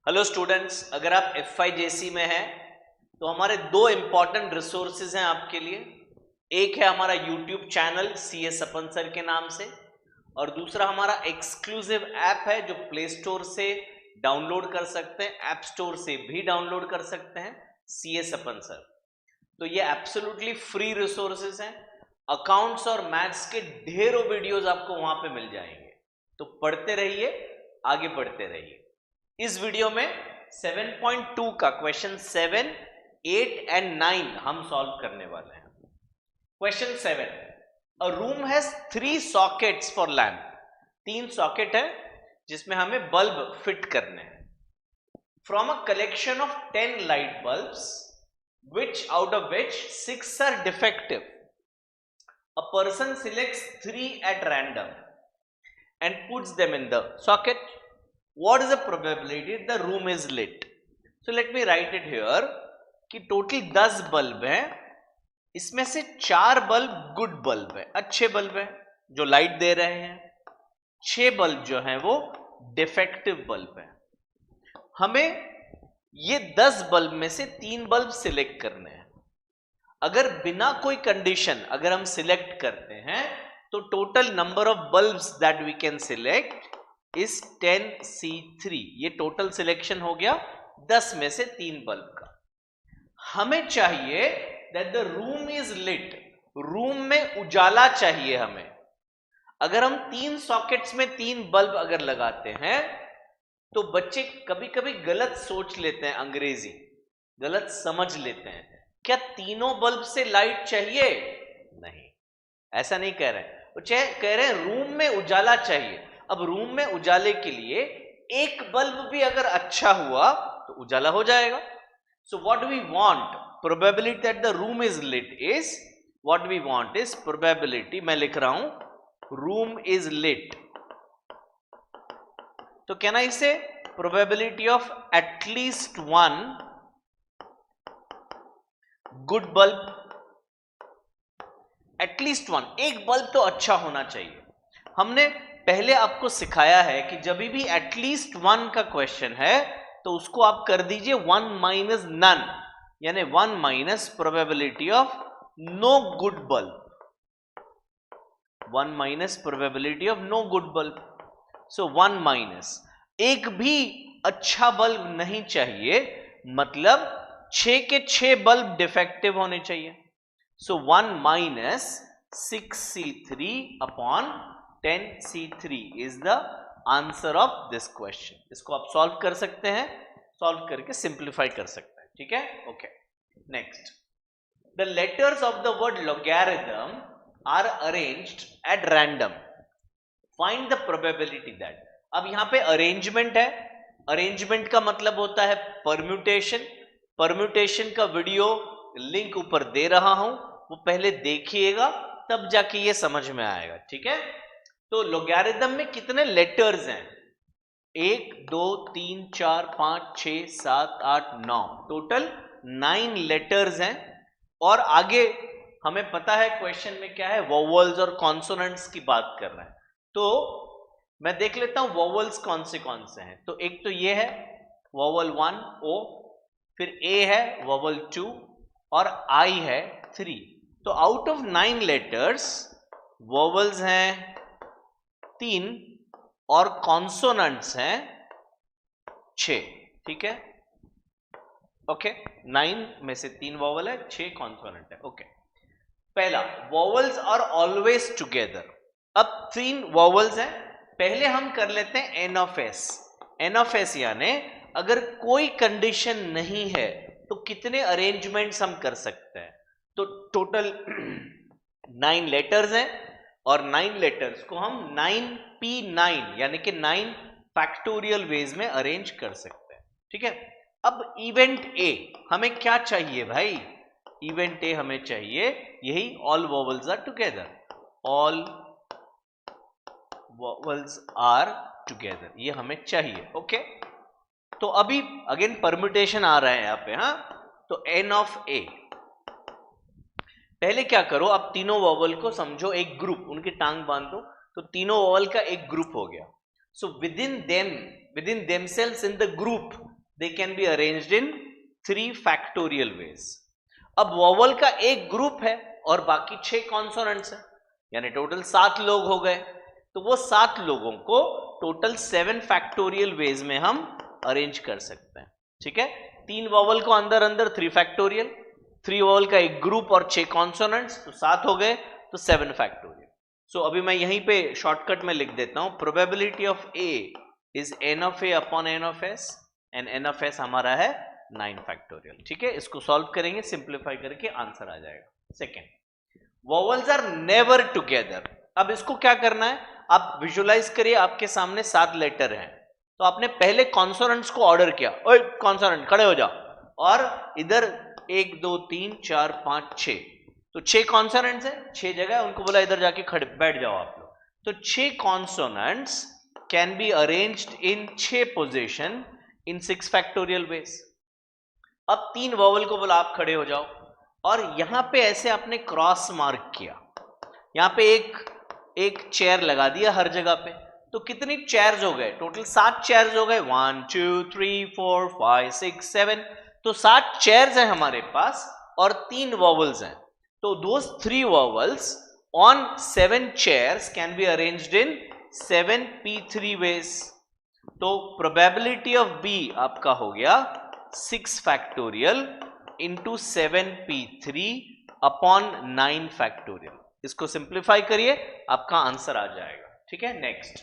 Hello students, अगर आप FIJC में हैं तो हमारे दो इंपॉर्टेंट रिसोर्सेज हैं आपके लिए। एक है हमारा यूट्यूब चैनल CS अपन सर के नाम से, और दूसरा हमारा एक्सक्लूसिव ऐप है जो प्ले स्टोर से डाउनलोड कर सकते हैं, ऐप स्टोर से भी डाउनलोड कर सकते हैं, CS अपन सर। तो ये एब्सोल्युटली फ्री रिसोर्सेज हैं। अकाउंट्स और मैथ्स के ढेरों वीडियोस आपको वहां पे मिल जाएंगे, तो पढ़ते रहिए, आगे बढ़ते रहिए। इस वीडियो में 7.2 का क्वेश्चन 7, 8 एंड 9 हम सॉल्व करने वाले हैं। Question 7, a room has 3 sockets for lamp. 3 socket है जिसमें हमें बल्ब फिट करने हैं। From a collection of 10 light bulbs, which out of which 6 are defective, a person selects 3 at random and puts them in the socket. What is the probability the room is lit? So let me write it here कि total 10 bulb हैं, इसमें से 4 bulb good bulb है, अच्छे bulb है जो light दे रहे हैं। 6 बल्ब जो हैं वो डिफेक्टिव बल्ब है। हमें ये 10 बल्ब में से 3 बल्ब सिलेक्ट करने हैं। अगर बिना कोई कंडीशन अगर हम सिलेक्ट करते हैं तो total number of bulbs that we can select is 10C3। ये टोटल सिलेक्शन हो गया 10 में से 3 बल्ब का। हमें चाहिए that the room is lit, room में उजाला चाहिए हमें। अगर हम 3 सॉकेट्स में 3 बल्ब अगर लगाते हैं तो बच्चे कभी कभी गलत सोच लेते हैं, अंग्रेजी गलत समझ लेते हैं। क्या तीनों बल्ब से लाइट चाहिए? नहीं, ऐसा नहीं कह रहे हैं। वो कह रहे हैं रूम में उजाला चाहिए। अब रूम में उजाले के लिए एक बल्ब भी अगर अच्छा हुआ तो उजाला हो जाएगा। So what we want, probability that the room is lit is, what we want is probability, मैं लिख रहा हूं रूम इज लिट। तो can I say probability of at least 1 good bulb, at least 1, एक बल्ब तो अच्छा होना चाहिए। हमने पहले आपको सिखाया है कि जब भी एटलीस्ट 1 का क्वेश्चन है तो उसको आप कर दीजिए 1 माइनस नन, यानी 1 minus probability of no good bulb, 1 minus probability of no good bulb. So 1 minus, एक भी अच्छा बल्ब नहीं चाहिए, मतलब 6 के 6 बल्ब डिफेक्टिव होने चाहिए। सो 1 minus 6C3 upon 10C3 is the answer of this question। इसको आप सॉल्व कर सकते हैं, सॉल्व करके सिंप्लीफाई कर सकते हैं, ठीक है। Okay, next, the letters of the word logarithm are arranged at random, find the probability that। अब यहां पे अरेंजमेंट है, अरेंजमेंट का मतलब होता है परम्यूटेशन। परम्यूटेशन का वीडियो लिंक ऊपर दे रहा हूं, वो पहले देखिएगा तब जाके ये समझ में आएगा, ठीक है। तो लोगैरिथम में कितने लेटर्स हैं? 1 2 3 4 5 6 7 8 9, टोटल 9 लेटर्स हैं। और आगे हमें पता है क्वेश्चन में क्या है, वोवेल्स और कॉन्सोनेंट्स की बात कर रहे हैं। तो मैं देख लेता हूं वोवेल्स कौन से हैं। तो एक तो ये है वोवेल 1 O, फिर A है वोवेल 2 और I है 3। तो आउट ऑफ 9 लेटर्स वोवेल्स हैं 3 और कॉन्सोनेंट्स हैं 6, ठीक है। ओके, 9 में से 3 वोवेल है, 6 कॉन्सोनेंट है। ओके, पहला, वोवेल्स आर ऑलवेज टुगेदर। अब 3 वोवेल्स हैं, पहले हम कर लेते हैं N of S। N of S यानी अगर कोई कंडीशन नहीं है तो कितने अरेंजमेंट्स हम कर सकते हैं। तो टोटल 9 लेटर्स हैं और 9 लेटर्स को हम 9p9 यानी कि 9 फैक्टोरियल वेज में अरेंज कर सकते हैं, ठीक है। अब इवेंट ए हमें क्या चाहिए भाई? इवेंट ए हमें चाहिए यही all vowels are together, all vowels are together, ये हमें चाहिए। ओके, तो अभी अगेन परम्यूटेशन आ रहा है यहां पे। हाँ, तो N of A, पहले क्या करो, आप तीनों वोवेल को समझो एक ग्रुप, उनकी टांग बांध दो, तो तीनों वोवेल का एक ग्रुप हो गया। So with in themselves in the group they can be arranged in 3 factorial veg. अब वॉवल का एक ग्रुप है और बाकी 6 कॉन्सोनेंट्स हैं, यानी टोटल 7 लोग हो गए। तो वो 7 लोगों को टोटल 7 फैक्टोरियल वेज में हम अरेंज कर सकते हैं। ठीक है, 3 वॉवल को अंदर अंदर 3 फैक्टोरियल, 3 वॉवल का एक ग्रुप और 6 कॉन्सोनेंट्स, तो 7 हो गए, तो 7 फैक्टोरियल। सो अभी मैं यहीं पे शॉर्टकट में लिख देता हूं, probability of A is N of A upon N of S, and N of S हमारा है 9 फैक्टोरियल। ठीक है, इसको सॉल्व करेंगे, सिंप्लीफाई करके आंसर आ जाएगा। Second, vowels are never together. अब इसको क्या करना है, आप विजुअलाइज करिए, आपके सामने 7 लेटर हैं, तो आपने पहले कॉन्सोनेंट्स को ऑर्डर किया, ओए कॉन्सोनेंट खड़े हो जाओ, और इधर 1 2 3 4 5 6, तो 6 कॉन्सोनेंट्स हैं, 6 जगह, उनको बोला इधर जाके खड़े बैठ जाओ आप लोग। तो 6 consonants can be arranged in 6 position in 6 factorial veg. अब 3 वॉवल को बोला आप खड़े हो जाओ, और यहां पे ऐसे आपने क्रॉस मार्क किया, यहां पे एक चेयर लगा दिया हर जगह पे, तो कितनी चेयर्स हो गए, टोटल 7 चेयर्स हो गए, 1 2 3 4 5 6 7, तो 7 चेयर्स हैं हमारे पास और 3 वॉवल्स हैं। तो those 3 vowels on 7 chairs can be arranged in 7 P3 ways. तो प्रोबेबिलिटी ऑफ बी आपका हो गया 6 factorial into 7P3 upon 9 factorial. इसको सिंप्लीफाई करिए, आपका आंसर आ जाएगा। ठीक है, next,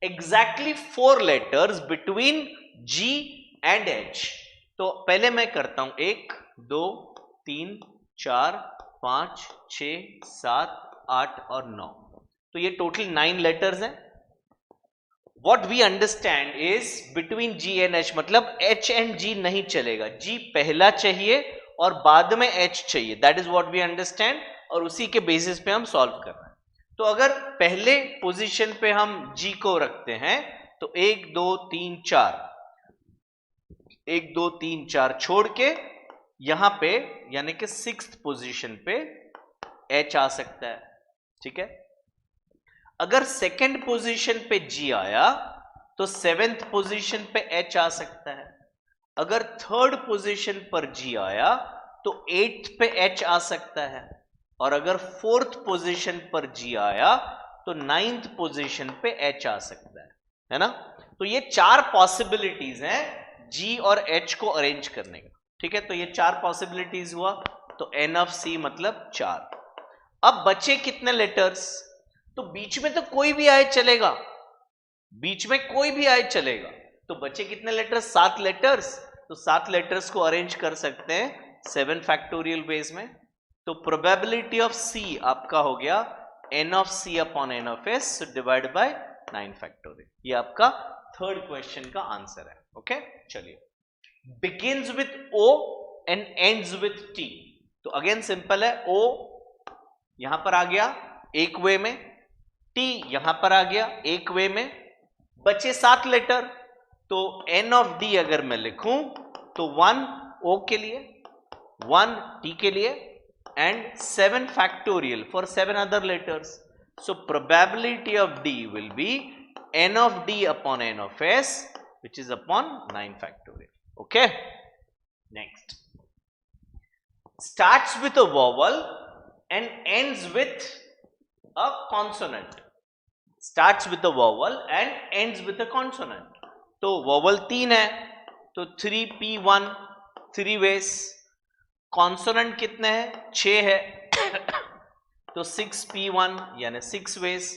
exactly 4 letters between G and H। तो पहले मैं करता हूं 1 2 3 4 5 6 7 8 और 9, तो ये टोटल 9 लेटर्स हैं। What we understand is between G and H, मतलब H and G नहीं चलेगा, G पहला चाहिए और बाद में H चाहिए, that is what we understand, और उसी के बेसिस पे हम सॉल्व कर रहे हैं। तो अगर पहले पोजीशन पे हम G को रखते हैं तो 1 2 3 4, 1 2 3 4 छोड़ के यहां पे यानी कि 6th पोजीशन पे H आ सकता है। ठीक है, अगर सेकंड पोजीशन पे G आया तो 7th पोजीशन पे H आ सकता है, अगर थर्ड पोजीशन पर G आया तो 8th पे H आ सकता है, और अगर 4th पोजीशन पर G आया तो 9th पोजीशन पे H आ सकता है ना। तो ये 4 पॉसिबिलिटीज हैं G और H को अरेंज करने का। ठीक है, तो ये 4 पॉसिबिलिटीज हुआ, तो N ऑफ C मतलब 4। अब बचे कितने लेटर्स, तो बीच में तो कोई भी आए चलेगा, बीच में कोई भी आए चलेगा, तो बचे कितने लेटर्स, 7 लेटर्स, तो 7 लेटर्स को अरेंज कर सकते हैं 7 फैक्टोरियल वेज में। तो प्रोबेबिलिटी ऑफ C आपका हो गया N of C upon N ऑफ S डिवाइड बाय 9 फैक्टोरियल। ये आपका थर्ड क्वेश्चन का आंसर है। ओके, चलिए, begins with O and ends with T। तो अगेन सिंपल है, O यहां पर आ गया एक वे में, T यहां पर आ गया एक वे में, बचे 7 लेटर, तो N ऑफ D अगर मैं लिखूं तो 1 O के लिए, 1 T के लिए, and 7 factorial for 7 other letters. So probability of D will be N of D upon N ऑफ S which is upon 9 factorial. Okay, next, starts with a vowel and ends with a consonant, starts with a vowel and ends with a consonant। तो vowel 3 है तो 3P1 3 ways, consonant कितने हैं 6 है तो 6P1 यानी 6 ways।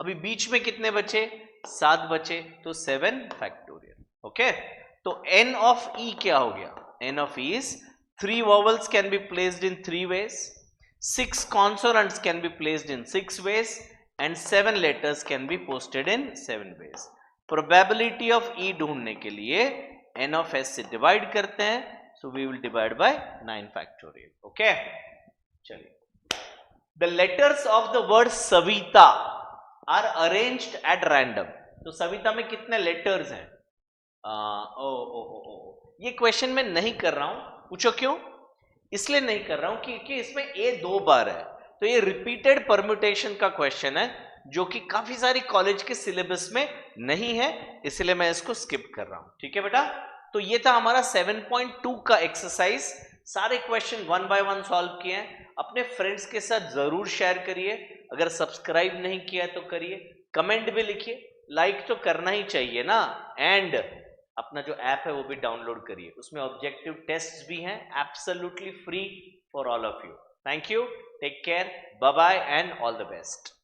अभी बीच में कितने बचे, 7 बचे, तो 7 फैक्टोरियल। ओके, तो N ऑफ E क्या हो गया, N of E is 3 vowels can be placed in 3 ways, 6 consonants can be placed in 6 ways, and 7 letters can be posted in 7 ways। Probability of E ढूंढने के लिए N ऑफ S से divide करते हैं, so we will divide by 9 factorial। Okay, चलिए, the letters of the word सविता are arranged at random. तो सविता में कितने लेटर्स हैं, ये क्वेश्चन मैं नहीं कर रहा हूं, पूछो क्यों, इसलिए नहीं कर रहा हूं क्योंकि इसमें A 2 बार है, तो ये रिपीटेड परम्यूटेशन का क्वेश्चन है जो कि काफी सारी कॉलेज के सिलेबस में नहीं है, इसलिए मैं इसको स्किप कर रहा हूं। ठीक है बेटा, तो ये था हमारा 7.2 का एक्सरसाइज। सारे क्वेश्चन 1 बाय 1 सॉल्व किए हैं। अपने फ्रेंड्स के साथ जरूर शेयर करिए। अगर सब्सक्राइब नहीं किया है तो करिए, कमेंट भी लिखिए, लाइक तो करना ही चाहिए ना। एंड अपना जो ऐप है वो भी डाउनलोड करिए, उसमें ऑब्जेक्टिव टेस्ट भी हैं, absolutely free for all of you. Thank you, take care, bye bye and all the best.